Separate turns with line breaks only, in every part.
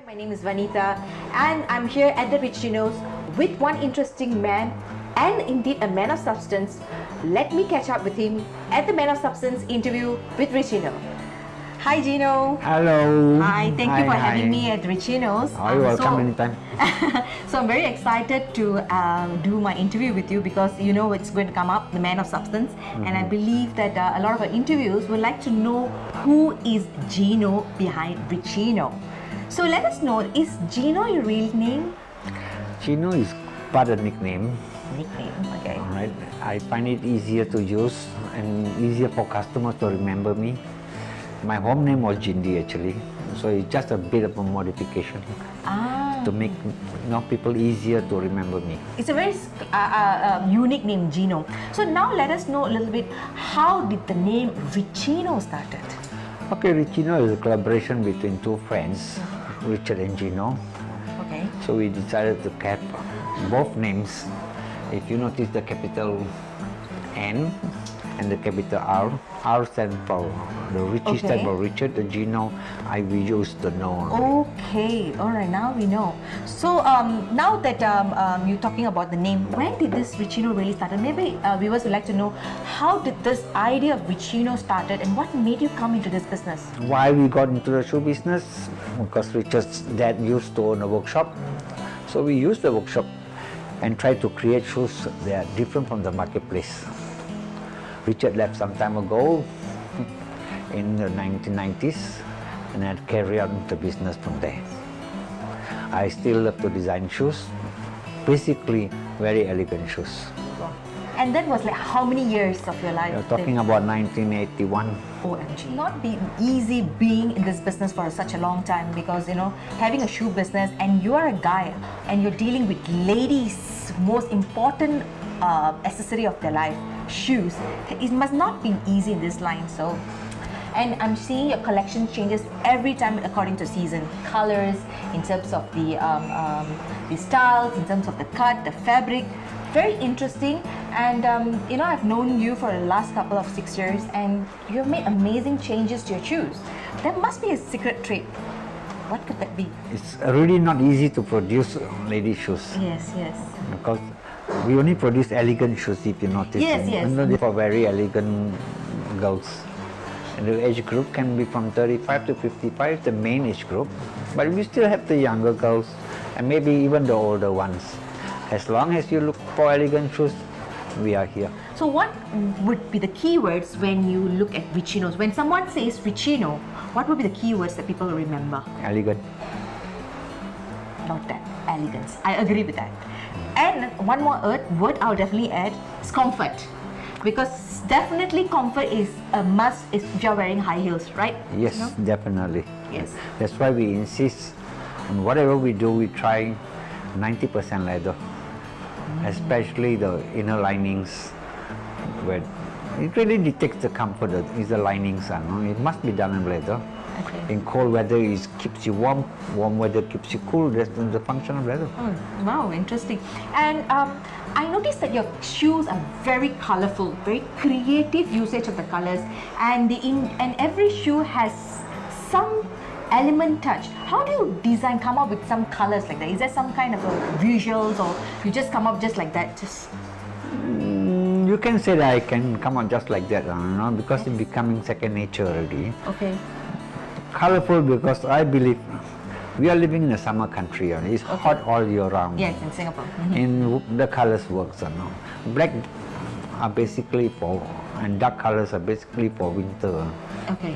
My name is Vanita and I'm here at the Ricci's with one interesting man and indeed a man of substance. Let me catch up with him at the Man of Substance interview with Ricci. Hi Gino.
Hello.
Hi, thank you for having me at Ricci's.
You're welcome anytime.
So I'm very excited to do my interview with you because you know it's going to come up, the Man of Substance, and I believe that a lot of our interviews would like to know who is Gino behind Ricci. So let us know, is Gino your real name?
Gino is part of nickname.
Nickname, okay.
Alright. I find it easier to use and easier for customers to remember me. My home name was Jindi actually, so it's just a bit of a modification to make people easier to remember me.
It's a very unique name, Gino. So now let us know a little bit, how did the name Ricci's started?
Okay, Ricci's is a collaboration between two friends, Richard and Gino.
Okay.
So we decided to keep both names. If you notice the capital N and the capital R, R stands for the Ricci stands for Richard, the Gino, we use the no.
Okay, alright, now we know. So now that you're talking about the name, when did this Ricci really started? Maybe viewers would like to know, how did this idea of Ricci started and what made you come into this business?
Why we got into the shoe business? Because Richard's dad used to own a workshop. So we used the workshop and tried to create shoes that are different from the marketplace. Richard left some time ago in the 1990s and I carried on the business from there. I still love to design shoes, basically very elegant shoes.
And that was like how many years of your life?
You're talking about 1981.
OMG. Not be easy being in this business for such a long time because, you know, having a shoe business and you are a guy and you're dealing with ladies' most important accessory of their life, shoes. It must not be easy in this line. So, and I'm seeing your collection changes every time according to season. Colors, in terms of the styles, in terms of the cut, the fabric. Very interesting, and you know, I've known you for the last couple of 6 years and you've made amazing changes to your shoes. There must be a secret trait. What could that be?
It's really not easy to produce lady shoes.
Yes, yes.
Because we only produce elegant shoes, if you notice.
Yes, yes.
And they're for very elegant girls. And the age group can be from 35 to 55, the main age group. But we still have the younger girls and maybe even the older ones. As long as you look for elegant shoes, we are here.
So what would be the keywords when you look at Ricci's? When someone says Ricci, what would be the keywords that people will remember?
Elegant.
Not that, elegance. I agree with that. And one more word I'll definitely add is comfort. Because definitely comfort is a must if you're wearing high heels, right?
Yes, definitely.
Yes.
That's why we insist on whatever we do, we try 90% leather. Especially the inner linings, where it really detects the comfort is the linings. It must be done in leather.
Okay.
In cold weather, it keeps you warm. Warm weather keeps you cool. That's the function of leather.
Wow, interesting. And I noticed that your shoes are very colorful, very creative usage of the colors, and every shoe has some element touch. How do you come up with some colors like that? Is there some kind of visuals, or you just come up just like that?
You can say that I can come out just like that, because it's becoming second nature already.
Okay.
Colorful because I believe we are living in a summer country. It's hot all year round.
Yes, in Singapore.
And the colors works. Black are basically and dark colors are basically for winter.
Okay.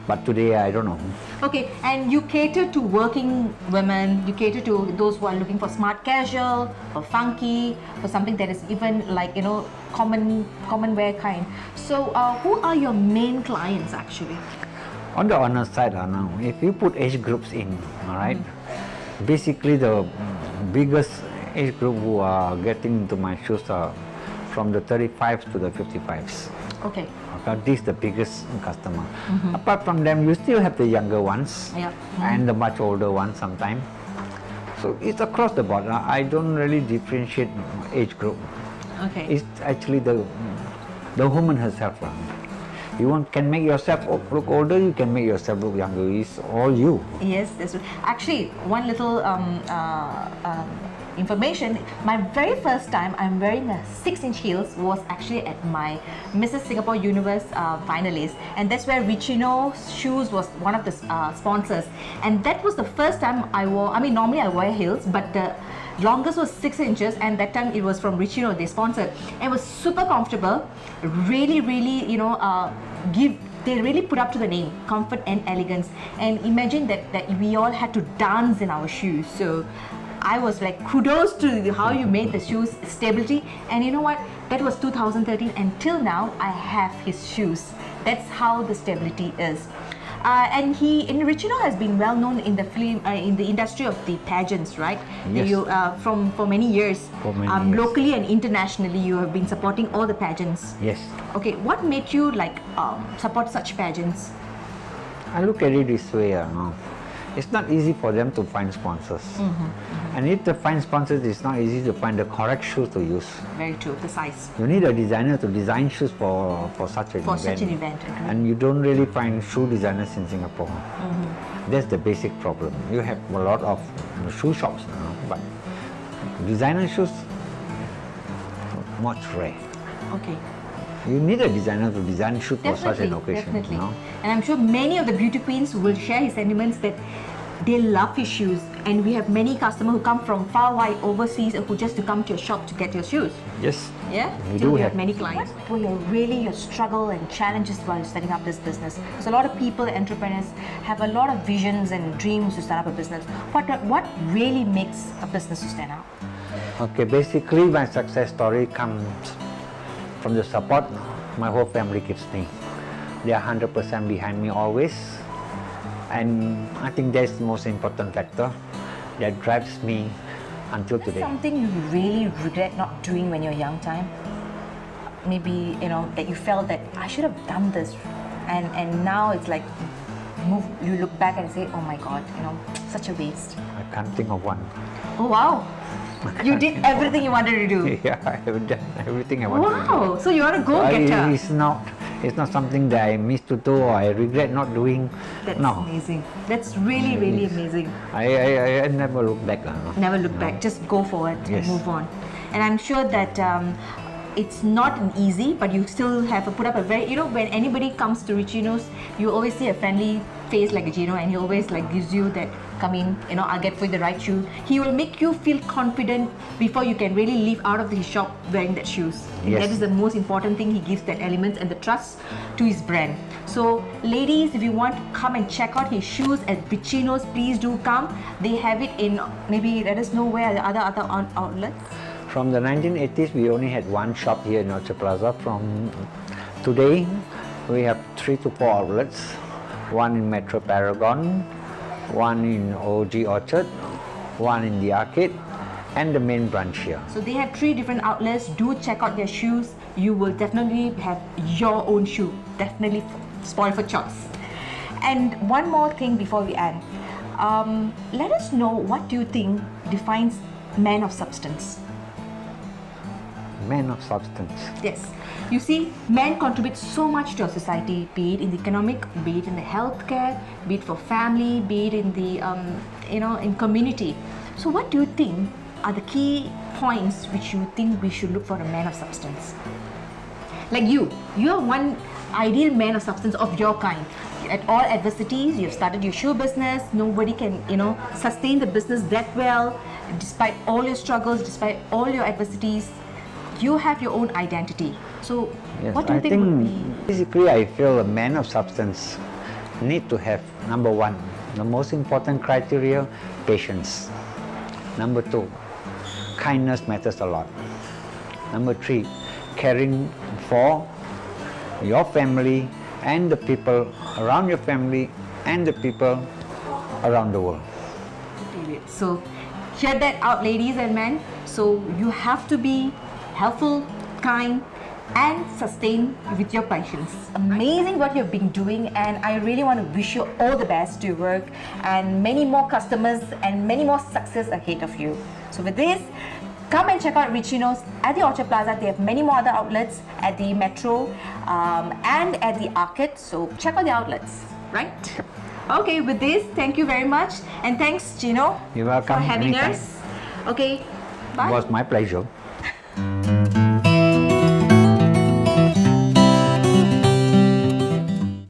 But today, I don't know.
Okay, and you cater to working women, you cater to those who are looking for smart casual, or funky, for something that is even like, common wear kind. So, who are your main clients actually?
On the honest side, if you put age groups in, alright, basically the biggest age group who are getting into my shoes are from the 35s to the 55s.
Okay.
This is the biggest customer. Apart from them, you still have the younger ones and the much older ones sometimes. So it's across the board. I don't really differentiate age group.
Okay.
It's actually the woman herself. can make yourself look older, you can make yourself look younger. It's all you.
Yes, that's right. Actually, one little information. My very first time I'm wearing a 6-inch heels was actually at my Mrs. Singapore Universe finalist, and that's where Ricci shoes was one of the sponsors, and that was the first time I wore. I mean, normally I wear heels, but the longest was 6 inches, and that time it was from Ricci, they sponsored, and it was super comfortable. Really, they really put up to the name, comfort and elegance. And imagine that we all had to dance in our shoes. So I was like, kudos to how you made the shoes stability. And you know what? That was 2013, and till now I have his shoes. That's how the stability is. And Ricci has been well known in the film, in the industry of the pageants, right?
Yes.
For many years.
For many years.
Locally and internationally, you have been supporting all the pageants.
Yes.
Okay, what made you support such pageants?
I look at it this way, it's not easy for them to find sponsors. And if they find sponsors, it's not easy to find the correct shoes to use.
Very true, the size.
You need a designer to design shoes for such an event.
For such an event, okay.
And you don't really find shoe designers in Singapore. That's the basic problem. You have a lot of shoe shops, but designer shoes, much rare.
Okay.
You need a designer to design shoes for such an occasion.
Definitely. And I'm sure many of the beauty queens will share his sentiments that they love his shoes, and we have many customers who come from far wide overseas who just to come to your shop to get your shoes.
Yes.
Yeah?
We
Still
do
we
have
many clients. What were your struggle and challenges while setting up this business? Because a lot of people, entrepreneurs, have a lot of visions and dreams to start up a business. What really makes a business to stand out?
Okay, basically my success story comes from the support my whole family gives me. They are 100% behind me always, and I think that's the most important factor that drives me until today.
Something you really regret not doing when you're young time? Maybe that you felt that I should have done this, and now it's like you look back and say, oh my God, such a waste.
I can't think of one.
Oh wow! You did everything you wanted to do.
Yeah, I have done everything I wanted to do.
Wow! So you're a go-getter.
It's not something that I miss to do or I regret not doing.
That's
no.
amazing. That's really, really amazing.
I never look back.
Never look back. Just go forward and move on. And I'm sure that it's not an easy, but you still have to put up a very, when anybody comes to Ricci, you always see a friendly face like Gino, and he always gives you that, come in, I'll get for you the right shoe. He will make you feel confident before you can really leave out of his shop wearing that shoes. And that is the most important thing. He gives that element and the trust to his brand. So ladies, if you want to come and check out his shoes at Ricci's, please do come. They have it in, maybe let us know where the other outlets.
From the 1980s, we only had one shop here in Orchard Plaza. From today, we have 3 to 4 outlets. One in Metro Paragon, one in OG Orchard, one in the Arcade, and the main branch here.
So they have 3 different outlets. Do check out their shoes. You will definitely have your own shoe. Definitely spoil for choice. And one more thing before we end. Let us know, what do you think defines man of substance?
Man of substance.
Yes. You see, men contribute so much to our society, be it in the economic, be it in the healthcare, be it for family, be it in the, in community. So what do you think are the key points which you think we should look for a man of substance? Like you are one ideal man of substance of your kind. At all adversities, you've started your shoe business. Nobody can, sustain the business that well, despite all your struggles, despite all your adversities. You have your own identity. So,
Yes,
what do you
I
think would be?
Basically, I feel a man of substance need to have, number 1, the most important criteria, patience. Number 2, kindness matters a lot. Number 3, caring for your family and the people around your family and the people around the world.
So, hear that out, ladies and men. So, you have to be helpful, kind, and sustain with your patience. Amazing what you've been doing, and I really want to wish you all the best to your work and many more customers and many more success ahead of you. So with this, come and check out Ricci's at the Orchard Plaza. They have many more other outlets at the Metro and at the Arcade. So check out the outlets, right? Okay, with this, thank you very much. And thanks, Gino,
You're welcome.
for having
Anytime.
us. Okay, bye.
It was my pleasure.